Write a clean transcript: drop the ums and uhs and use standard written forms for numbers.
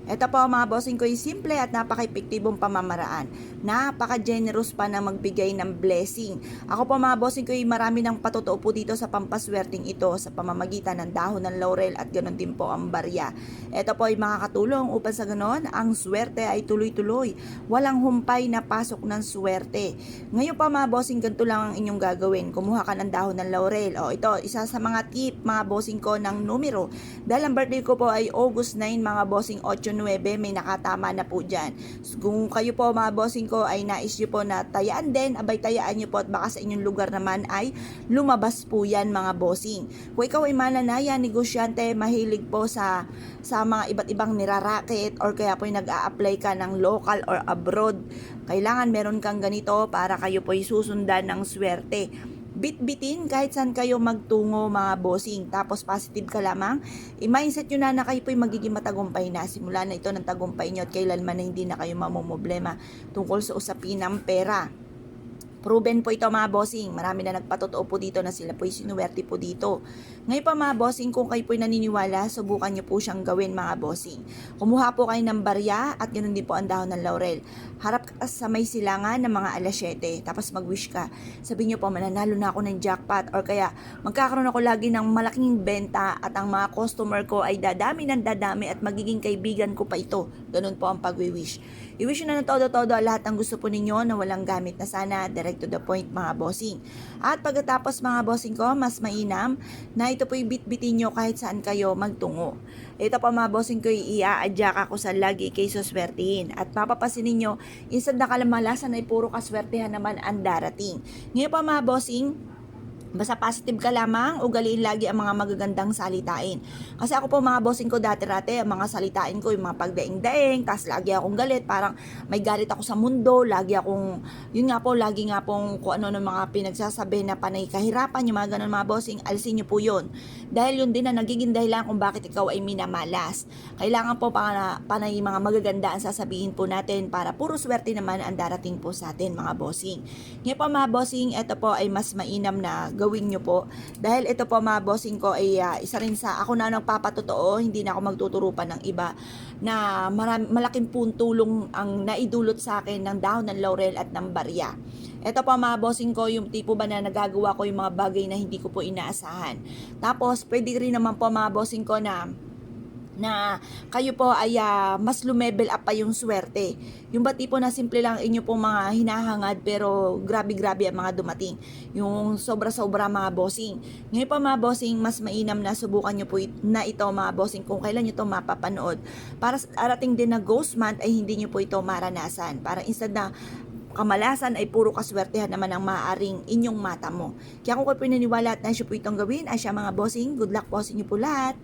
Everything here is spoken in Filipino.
Ito po mga bossing ko, yung simple at napaka-epektibong pamamaraan. Napaka-generous pa na magbigay ng blessing. Ako po mga bossing ko, marami ng patotoo po dito sa pampaswerting ito sa pamamagitan ng dahon ng laurel at ganoon din po ang barya. Ito po ay makakatulong upang sa ganoon ang swerte ay tuloy-tuloy. Walang humpay na pasok ng swerte. Ngayon pa mga bossing, ganito lang ang inyong gagawin. Kumuha ka ng dahon ng laurel. O ito, isa sa mga tip mga bossing ko ng numero. Dahil ang birthday ko po ay August 9 mga bossing 8-9, may nakatama na po dyan. So, kung kayo po mga bossing ko ay nais nyo po na tayaan din, abay tayaan nyo po at baka sa inyong lugar naman ay lumabas po yan mga bossing. Kung ikaw ay mananaya, negosyante, mahilig po sa mga iba't ibang niraraket or kaya po ay nag-a-apply ka ng local or abroad, kailangan meron kang ganito para kayo po ay susundan ng swerte. Bit-bitin kahit saan kayo magtungo mga bossing. Tapos positive ka lamang. I-mindset nyo na kayo po'y magiging matagumpay na. Simula na ito ng tagumpay nyo at kailanman na hindi na kayo mamumblema tungkol sa usapin ng pera. Proven po ito mga bossing. Marami na nagpatotoo po dito na sila po'y sinuwerte po dito. Ngayon pa mga bossing, kung kayo po'y naniniwala, subukan nyo po siyang gawin mga bossing. Kumuha po kayo ng barya at ganoon din po ang dahon ng laurel. Harap ka sa may silangan ng mga alas 7. Tapos mag-wish ka. Sabihin nyo po, mananalo na ako ng jackpot or kaya magkakaroon ako lagi ng malaking benta at ang mga customer ko ay dadami ng dadami at magiging kaibigan ko pa ito. Ganun po ang pag-wish. I-wish nyo na ng todo-todo lahat ng gusto po ninyo na walang gamit na sana, direct to the point mga bossing. At pagkatapos mga bossing ko, mas mainam na ito po'y bit-bitin nyo kahit saan kayo magtungo. Ito pa mga bossing ko, i-a-adjust ako sa lagi kay suswertihin. At mapapasin ninyo, instead na kalamalasan ay puro kaswertihan naman ang darating. Ngayon pa mga bossing, basta positive ka lamang, ugaliin lagi ang mga magagandang salitain. Kasi ako po mga bossing ko dati-rate, ang mga salitain ko, yung mga pagdaing-daing, tas lagi akong galit, parang may galit ako sa mundo, lagi akong, yun nga po, lagi nga pong kung ano ng mga pinagsasabi na panay kahirapan, yung mga ganun mga bossing, alisin nyo po yun. Dahil yun din na nagiging dahilan kung bakit ikaw ay minamalas. Kailangan po panay mga magaganda ang sasabihin po natin para puro swerte naman ang darating po sa atin mga bossing. Ngayon po mga bossing, ito po ay mas mainam na gawin nyo po. Dahil ito po mga bossing ko ay isa rin sa ako na nagpapatotoo, hindi na ako magtuturo pa ng iba na malaking tulong ang naidulot sa akin ng dahon ng laurel at ng barya. Ito po mga bossing ko, yung tipo ba na nagagawa ko yung mga bagay na hindi ko po inaasahan. Tapos pwede rin naman po mga bossing ko na kayo po ay mas lumevel up pa yung swerte. Yung ba tipo na simple lang inyo pong mga hinahangad pero grabe-grabe ang mga dumating. Yung sobra-sobra mga bossing. Ngayon pa mga bossing, mas mainam na subukan nyo po na ito mga bossing kung kailan nyo ito mapapanood. Para sa arating din na ghost month ay hindi nyo po ito maranasan. Para instead na kamalasan ay puro kaswertehan naman ang maaaring inyong mata mo. Kaya kung kayo po naniniwala at naisyo po itong gawin, ay siya mga bossing, good luck po sa inyo po lahat.